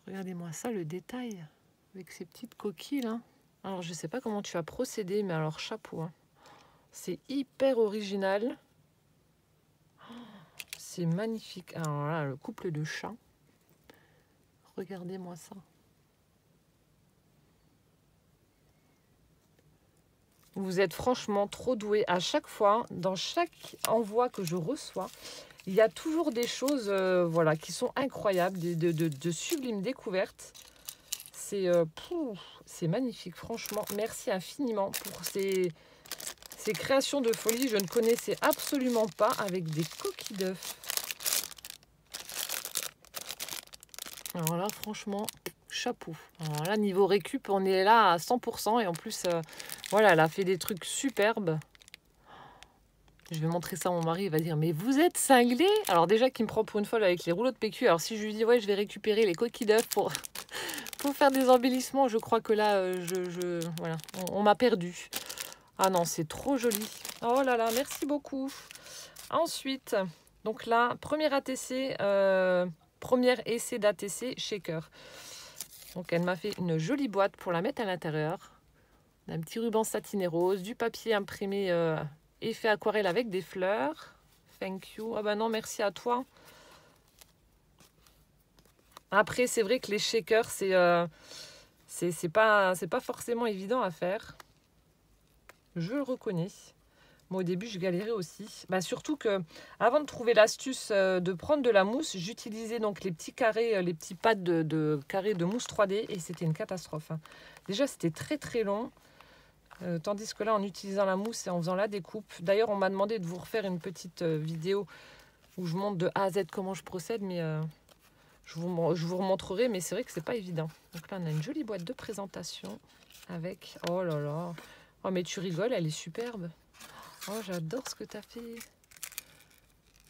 Regardez-moi ça, le détail avec ces petites coquilles là. Alors je sais pas comment tu as procédé, mais alors chapeau. Hein. C'est hyper original. C'est magnifique. Alors là, le couple de chats. Regardez-moi ça. Vous êtes franchement trop doués. À chaque fois, dans chaque envoi que je reçois, il y a toujours des choses voilà, qui sont incroyables, de sublimes découvertes. C'est magnifique, franchement. Merci infiniment pour ces créations de folie. Je ne connaissais absolument pas avec des coquilles d'œufs. Alors là, franchement, chapeau. Alors là, niveau récup, on est là à 100%. Et en plus, voilà, elle a fait des trucs superbes. Je vais montrer ça à mon mari, il va dire « Mais vous êtes cinglé ?» Alors déjà, qu'il me prend pour une folle avec les rouleaux de PQ. Alors si je lui dis « Ouais, je vais récupérer les coquilles d'œufs pour faire des embellissements », je crois que là, voilà, on m'a perdu. Ah non, c'est trop joli. Oh là là, merci beaucoup. Ensuite, donc là, premier ATC, premier essai d'ATC shaker. Donc elle m'a fait une jolie boîte pour la mettre à l'intérieur. Un petit ruban satiné rose, du papier imprimé effet aquarelle avec des fleurs. Thank you. Ah bah non, merci à toi. Après, c'est vrai que les shakers, c'est pas forcément évident à faire. Je le reconnais. Moi, au début, je galérais aussi. Bah, surtout que, avant de trouver l'astuce de prendre de la mousse, j'utilisais donc les petits carrés, les petits pads de carrés de mousse 3D et c'était une catastrophe. Hein. Déjà, c'était très très long. Tandis que là, en utilisant la mousse et en faisant la découpe, d'ailleurs, on m'a demandé de vous refaire une petite vidéo où je montre de A à Z comment je procède, mais je vous remontrerai, mais c'est vrai que c'est pas évident. Donc là, on a une jolie boîte de présentation avec... Oh là là. Oh, mais tu rigoles, elle est superbe. Oh, j'adore ce que tu as fait.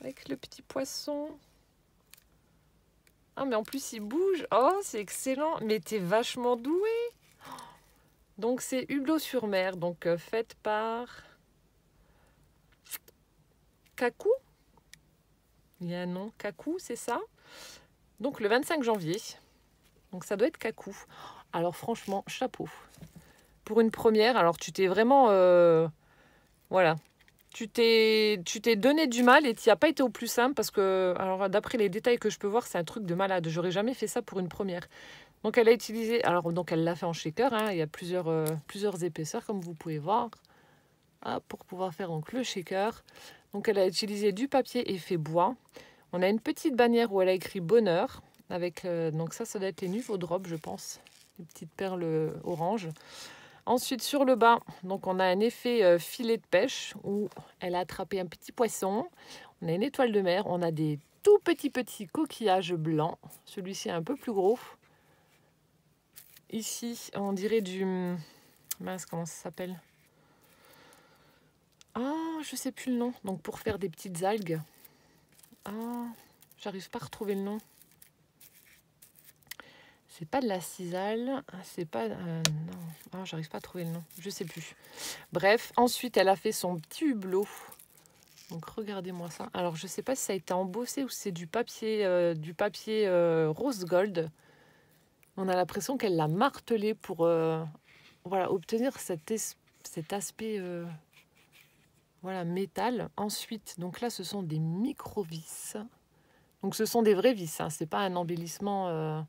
Avec le petit poisson. Ah, mais en plus, il bouge. Oh, c'est excellent. Mais t'es vachement doué. Donc, c'est Hublot-sur-Mer. Donc, faite par... Kakou. Il y a un nom. Kakou, c'est ça? Donc, le 25 janvier. Donc, ça doit être Kakou. Alors, franchement, chapeau. Pour une première, alors tu t'es vraiment... voilà. Tu t'es donné du mal et tu n'y as pas été au plus simple parce que, alors d'après les détails que je peux voir, c'est un truc de malade. J'aurais jamais fait ça pour une première. Donc elle a utilisé, alors donc elle l'a fait en shaker. Hein, il y a plusieurs épaisseurs comme vous pouvez voir. Ah, pour pouvoir faire donc le shaker. Donc elle a utilisé du papier effet bois. On a une petite bannière où elle a écrit bonheur avec donc ça doit être les Nuvo Drop, je pense, les petites perles orange. Ensuite, sur le bas, donc on a un effet filet de pêche où elle a attrapé un petit poisson. On a une étoile de mer. On a des tout petits coquillages blancs. Celui-ci est un peu plus gros. ici, on dirait du... Mince, comment ça s'appelle? Ah, je sais plus le nom. Donc pour faire des petites algues. Ah, j'arrive pas à retrouver le nom. C'est pas de la cisale, c'est pas... non, ah, j'arrive pas à trouver le nom, je sais plus. Bref, ensuite elle a fait son petit hublot. Donc regardez-moi ça. Alors je sais pas si ça a été embossé ou si c'est du papier rose gold. On a l'impression qu'elle l'a martelé pour voilà, obtenir cet aspect voilà, métal. Ensuite, donc là ce sont des micro-vis. Donc ce sont des vrais vis, hein, c'est pas un embellissement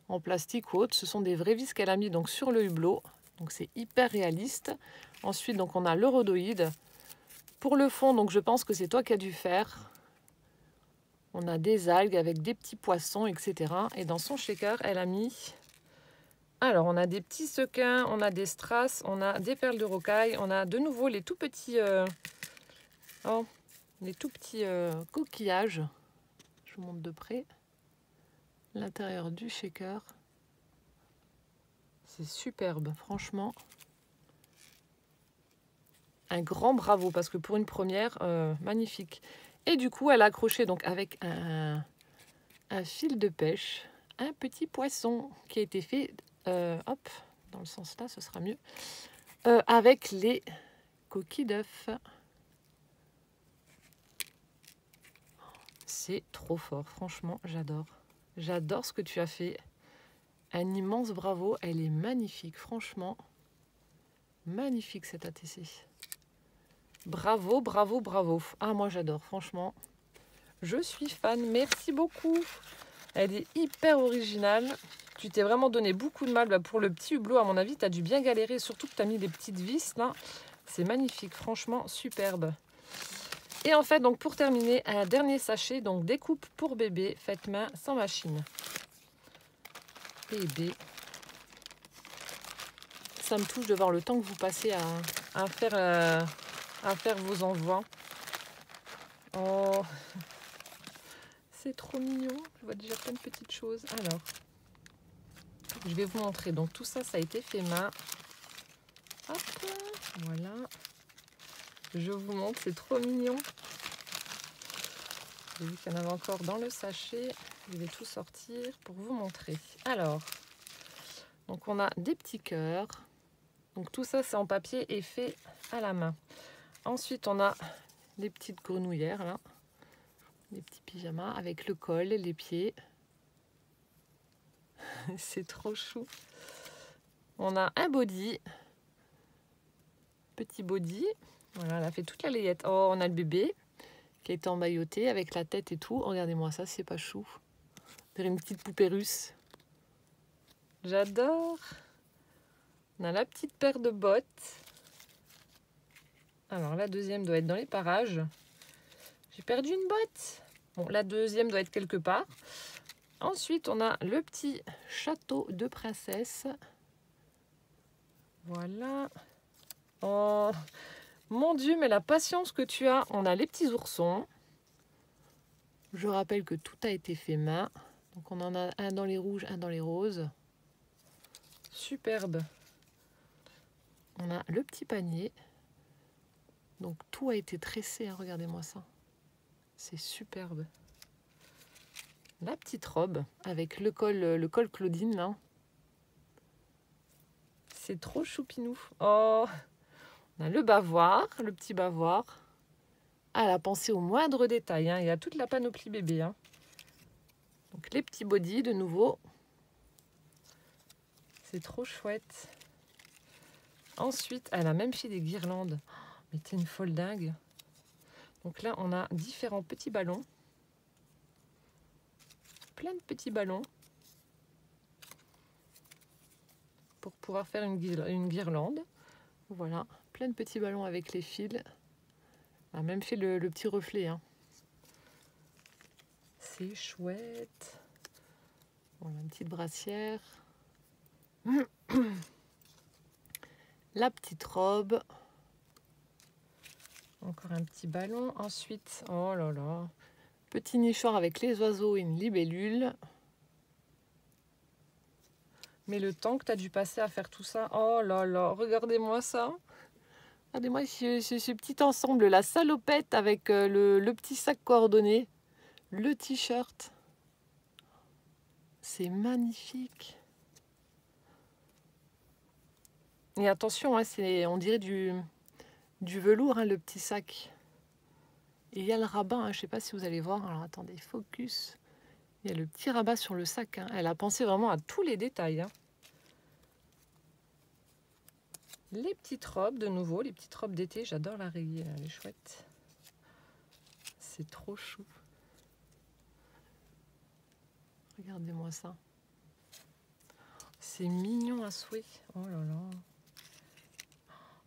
en plastique ou autre. Ce sont des vrais vis qu'elle a mis donc sur le hublot. Donc c'est hyper réaliste. Ensuite, donc on a le rhodoïde. Pour le fond, donc je pense que c'est toi qui as dû faire. On a des algues avec des petits poissons, etc. Et dans son shaker, elle a mis... Alors, on a des petits sequins, on a des strass, on a des perles de rocaille, on a de nouveau les tout petits... les tout petits coquillages. Je vous montre de près. L'intérieur du shaker. C'est superbe, franchement. Un grand bravo, parce que pour une première, magnifique. Et du coup, elle a accroché donc avec un fil de pêche, un petit poisson qui a été fait, hop, dans le sens là, ce sera mieux, avec les coquilles d'œufs. C'est trop fort, franchement, j'adore. J'adore ce que tu as fait. Un immense bravo, elle est magnifique, franchement. Magnifique cette ATC. Bravo, bravo, bravo. Ah, moi j'adore, franchement. Je suis fan, merci beaucoup. Elle est hyper originale. Tu t'es vraiment donné beaucoup de mal pour le petit hublot. À mon avis, tu as dû bien galérer, surtout que tu as mis des petites vis là. C'est magnifique, franchement, superbe. Et en fait, donc pour terminer, un dernier sachet, donc découpe pour bébé, faite main, sans machine. Bébé. Ça me touche de voir le temps que vous passez à faire vos envois. Oh, c'est trop mignon. Je vois déjà plein de petites choses. Alors, je vais vous montrer. Donc tout ça, ça a été fait main. Hop, voilà. Je vous montre, c'est trop mignon. J'ai vu qu'il y en avait encore dans le sachet. Je vais tout sortir pour vous montrer. Alors, donc on a des petits cœurs. Donc tout ça, c'est en papier et fait à la main. Ensuite, on a des petites grenouillères là. Des petits pyjamas avec le col, les pieds. C'est trop chou. On a un body. Petit body. Voilà, elle a fait toute la layette. Oh, on a le bébé qui a été emmailloté avec la tête et tout. Regardez-moi ça, c'est pas chou. C'est une petite poupée russe. J'adore. On a la petite paire de bottes. Alors, la deuxième doit être dans les parages. J'ai perdu une botte. Bon, la deuxième doit être quelque part. Ensuite, on a le petit château de princesse. Voilà. Oh, mon Dieu, mais la patience que tu as. On a les petits oursons. Je rappelle que tout a été fait main. Donc, on en a un dans les rouges, un dans les roses. Superbe. On a le petit panier. Donc, tout a été tressé. Hein, regardez-moi ça. C'est superbe. La petite robe avec le col Claudine là. C'est trop choupinou. Oh, on a le bavoir, le petit bavoir. Ah, elle a pensé au moindre détail. Hein. Il y a toute la panoplie bébé. Hein. Donc les petits bodys de nouveau. C'est trop chouette. Ensuite, elle a même fait des guirlandes. Oh, mais t'es une folle dingue. Donc là, on a différents petits ballons. Plein de petits ballons. Pour pouvoir faire une guirlande. Voilà, plein de petits ballons avec les fils. On a même fait le petit reflet. Hein. C'est chouette. Voilà, une petite brassière. La petite robe. Encore un petit ballon. Ensuite, oh là là, petit nichoir avec les oiseaux et une libellule. Mais le temps que tu as dû passer à faire tout ça, oh là là, regardez-moi ça. Regardez-moi ce petit ensemble, la salopette avec le petit sac coordonné, le t-shirt. C'est magnifique. Et attention, hein, on dirait du velours, hein, le petit sac. Et il y a le rabat, hein, je ne sais pas si vous allez voir. Alors attendez, focus. Il y a le petit rabat sur le sac. Hein. Elle a pensé vraiment à tous les détails. Hein. Les petites robes, de nouveau, les petites robes d'été. J'adore la rayée, elle est chouette. C'est trop chou. Regardez-moi ça. C'est mignon à souhait. Oh là là.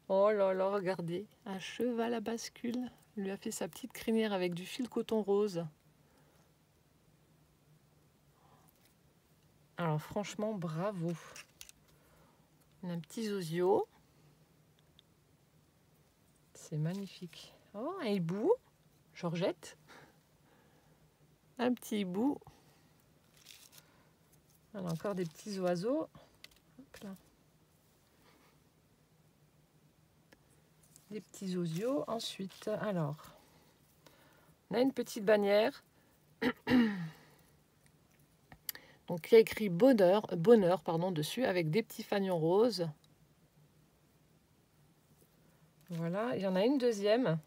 Oh là là, regardez. Un cheval à bascule. Il lui a fait sa petite crinière avec du fil coton rose. Alors franchement, bravo. On a un petit zozio. C'est magnifique. Oh, un hibou. Georgette. Un petit hibou. Alors, encore des petits oiseaux. Hop là. Des petits osios. Ensuite, alors, on a une petite bannière. Donc, il y a écrit bonheur dessus avec des petits fanions roses. Voilà, il y en a une deuxième.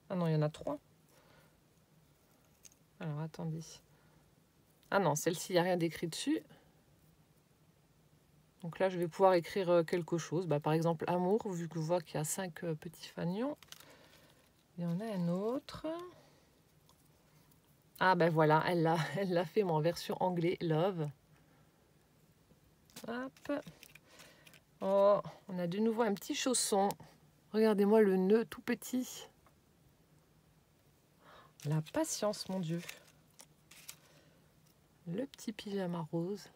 Ah non, il y en a 3. Alors, attendez. Ah non, celle-ci, il n'y a rien d'écrit dessus. Donc là, je vais pouvoir écrire quelque chose. Bah, par exemple, amour, vu que je vois qu'il y a 5 petits fanions. Il y en a un autre. Ah ben voilà, elle l'a fait en version anglais, love. Hop. Oh, on a de nouveau un petit chausson. Regardez-moi le nœud tout petit. La patience, mon Dieu. Le petit pyjama rose.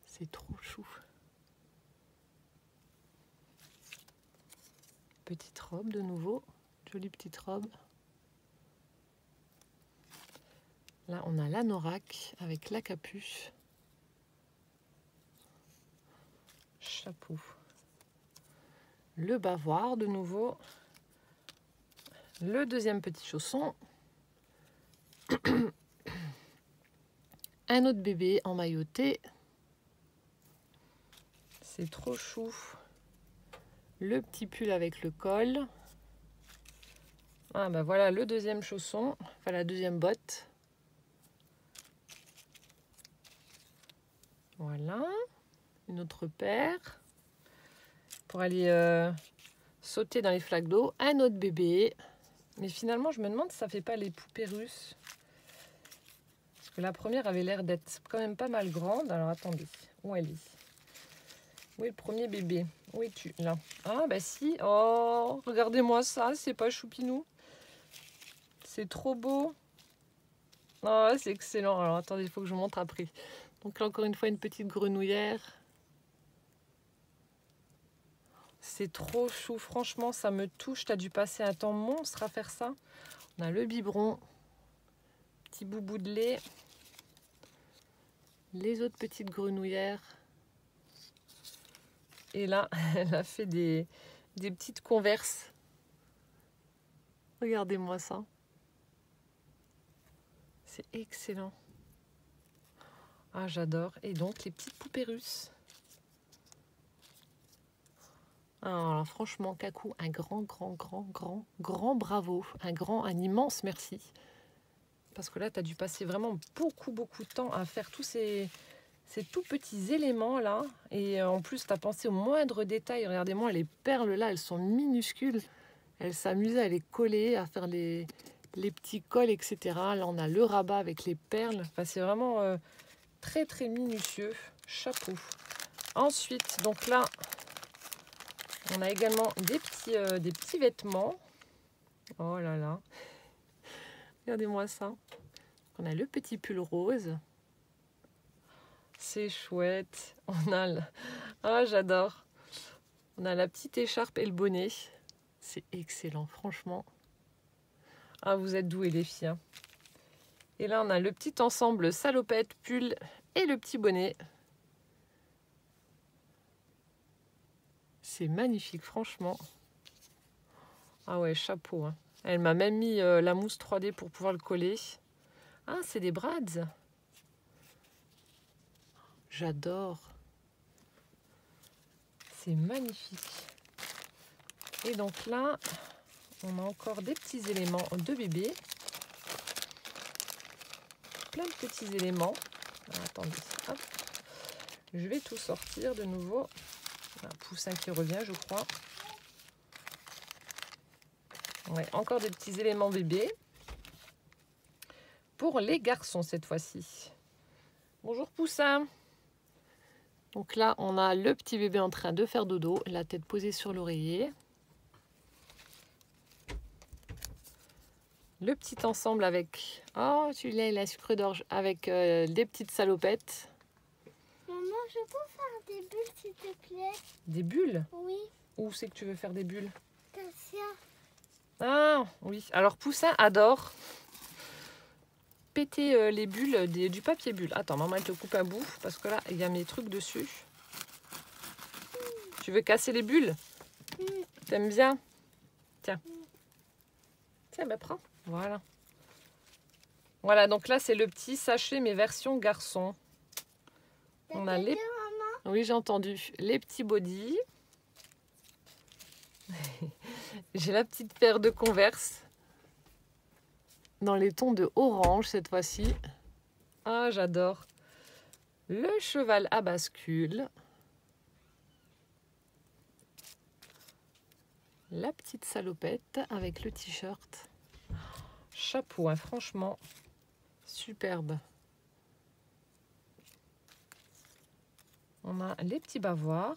C'est trop chou. Petite robe de nouveau. Jolie petite robe. Là, on a l'anorak avec la capuche. Chapeau. Le bavoir de nouveau. Le deuxième petit chausson. Un autre bébé emmailloté. C'est trop chou. Le petit pull avec le col. Ah ben voilà le deuxième chausson. Enfin la deuxième botte. Voilà. Une autre paire. Pour aller sauter dans les flaques d'eau. Un autre bébé. Mais finalement, je me demande si ça fait pas les poupées russes. Parce que la première avait l'air d'être quand même pas mal grande. Alors attendez, où elle est? Où est le premier bébé? Où es-tu? Là. Ah bah si. Oh, regardez-moi ça, c'est pas choupinou. C'est trop beau. Oh, c'est excellent. Alors attendez, il faut que je vous montre après. Donc là, encore une fois, une petite grenouillère. C'est trop chou, franchement, ça me touche. Tu as dû passer un temps monstre à faire ça. On a le biberon, petit boubou de lait, les autres petites grenouillères. Et là, elle a fait des petites converses. Regardez-moi ça. C'est excellent. Ah, j'adore. Et donc, les petites poupées russes. Alors, franchement, Kakou, un grand bravo. Un immense merci. Parce que là, tu as dû passer vraiment beaucoup de temps à faire tous ces tout petits éléments là. Et en plus, tu as pensé aux moindres détails. Regardez-moi, les perles là, elles sont minuscules. Elle s'amusait à les coller, à faire les petits cols, etc. Là, on a le rabat avec les perles. Enfin, c'est vraiment très minutieux. Chapeau. Ensuite, donc là, on a également des petits vêtements. Oh là là. Regardez-moi ça. On a le petit pull rose. C'est chouette. On a Ah, j'adore. On a la petite écharpe et le bonnet. C'est excellent, franchement. Ah, vous êtes doués les filles. Hein. Et là, on a le petit ensemble salopette, pull et le petit bonnet. C'est magnifique, franchement. Ah ouais, chapeau. Hein. Elle m'a même mis la mousse 3D pour pouvoir le coller. Ah, c'est des brads. J'adore. C'est magnifique. Et donc là, on a encore des petits éléments de bébé. Plein de petits éléments. Alors, attendez, hop. Je vais tout sortir de nouveau. Un poussin qui revient, je crois. Ouais, encore des petits éléments bébé. Pour les garçons cette fois-ci. Bonjour poussin. Donc là, on a le petit bébé en train de faire dodo, la tête posée sur l'oreiller. Le petit ensemble avec... Oh, celui-là, il a sucre d'orge. Avec des petites salopettes. Maman, je peux faire des bulles, s'il te plaît? Des bulles? Oui. Où c'est que tu veux faire des bulles? Tassia. Ah, oui. Alors, Poussin adore péter les bulles du papier bulle. Attends, maman, elle te coupe un bout parce que là, il y a mes trucs dessus. Tu veux casser les bulles? T'aimes bien? Tiens. Tiens, ben prends. Voilà. Voilà, donc là, c'est le petit sachet, mais version garçon. On a les... Maman? Oui, j'ai entendu. Les petits bodys. J'ai la petite paire de Converse. Dans les tons de orange, cette fois-ci. Ah, j'adore. Le cheval à bascule. La petite salopette avec le t-shirt. Chapeau, hein, franchement. Superbe. On a les petits bavoirs.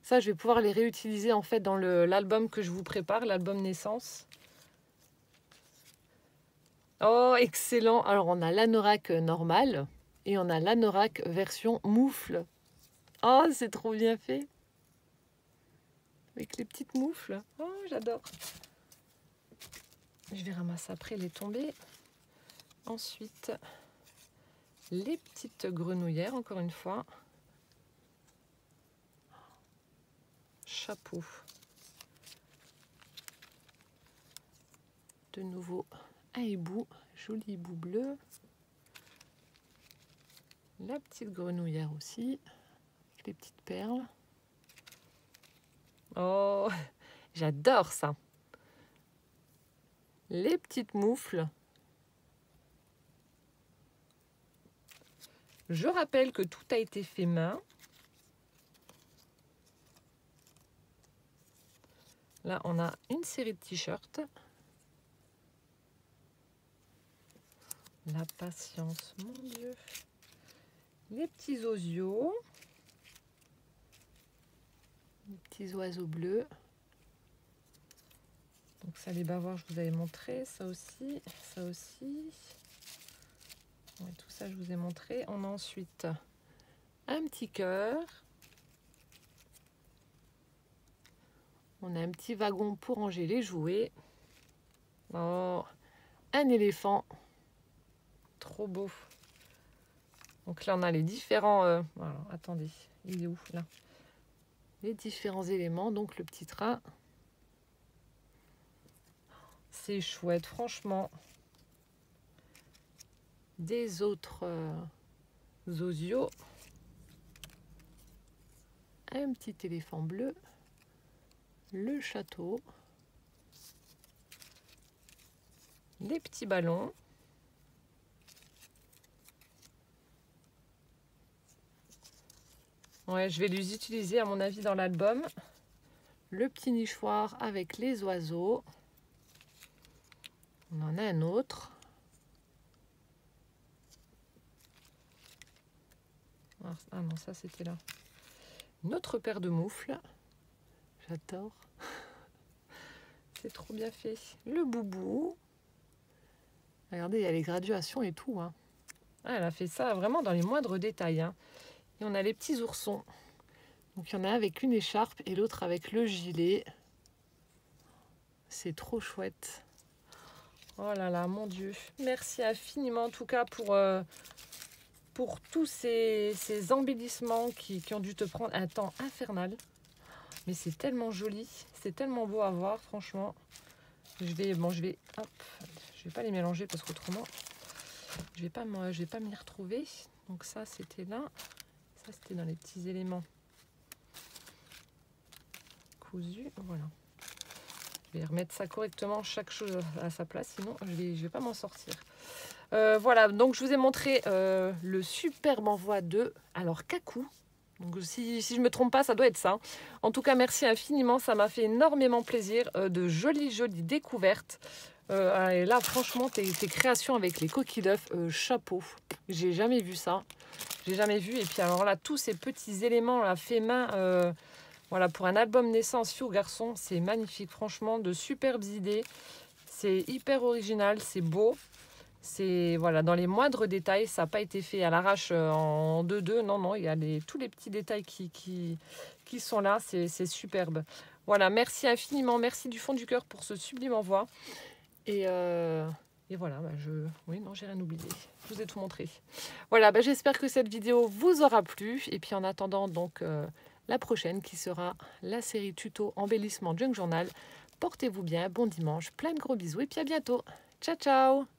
Ça, je vais pouvoir les réutiliser en fait dans l'album que je vous prépare, l'album naissance. Oh, excellent. Alors, on a l'anorak normal et on a l'anorak version moufle. Oh, c'est trop bien fait. Avec les petites moufles. Oh, j'adore. Je vais ramasser après les tombées. Ensuite, les petites grenouillères, encore une fois. Chapeau. De nouveau, un hibou, joli hibou bleu. La petite grenouillère aussi, avec les petites perles. Oh, j'adore ça. Les petites moufles. Je rappelle que tout a été fait main. Là, on a une série de t-shirts. La patience, mon Dieu. Les petits osios. Les petits oiseaux bleus. Donc ça, les bavoirs, je vous avais montré. Ça aussi, ça aussi. Ouais, tout ça, je vous ai montré. On a ensuite un petit cœur. On a un petit wagon pour ranger les jouets. Oh, un éléphant. Trop beau. Donc là, on a les différents... voilà, attendez, il est où là? Les différents éléments. Donc le petit train. C'est chouette, franchement. Des autres osios. Un petit éléphant bleu. Le château. Les petits ballons. Ouais, je vais les utiliser à mon avis dans l'album. Le petit nichoir avec les oiseaux. On en a un autre. Ah non, ça c'était là. Une autre paire de moufles. J'adore. C'est trop bien fait. Le boubou. Regardez, il y a les graduations et tout. Hein. Ah, elle a fait ça vraiment dans les moindres détails. Hein. Et on a les petits oursons. Donc il y en a un avec une écharpe et l'autre avec le gilet. C'est trop chouette. Oh là là, mon Dieu. Merci infiniment en tout cas pour pour tous ces embellissements qui ont dû te prendre un temps infernal. Mais c'est tellement joli, c'est tellement beau à voir, franchement. Je vais pas les mélanger parce qu'autrement, je vais pas m'y retrouver. Donc ça, c'était là. Ça, c'était dans les petits éléments cousus. Voilà. Je vais remettre ça correctement, chaque chose à sa place, sinon je vais pas m'en sortir. Voilà, donc je vous ai montré le superbe envoi de Kakou. Donc si je ne me trompe pas, ça doit être ça. En tout cas, merci infiniment, ça m'a fait énormément plaisir. De jolies découvertes. Et là, franchement, tes créations avec les coquilles d'œufs, chapeau. J'ai jamais vu ça. J'ai jamais vu. Et puis alors là, tous ces petits éléments là, faits main, voilà, pour un album naissance fille ou garçon, c'est magnifique. Franchement, de superbes idées. C'est hyper original, c'est beau. C'est voilà, dans les moindres détails, ça n'a pas été fait à l'arrache en 2-2. Non, il y a tous les petits détails qui sont là. C'est superbe. Voilà, merci infiniment. Merci du fond du cœur pour ce sublime envoi. Et voilà, oui, non, j'ai rien oublié. Je vous ai tout montré. Voilà, j'espère que cette vidéo vous aura plu. Et puis en attendant, donc, la prochaine qui sera la série tuto embellissement Junk Journal. Portez-vous bien, bon dimanche, plein de gros bisous et puis à bientôt. Ciao, ciao!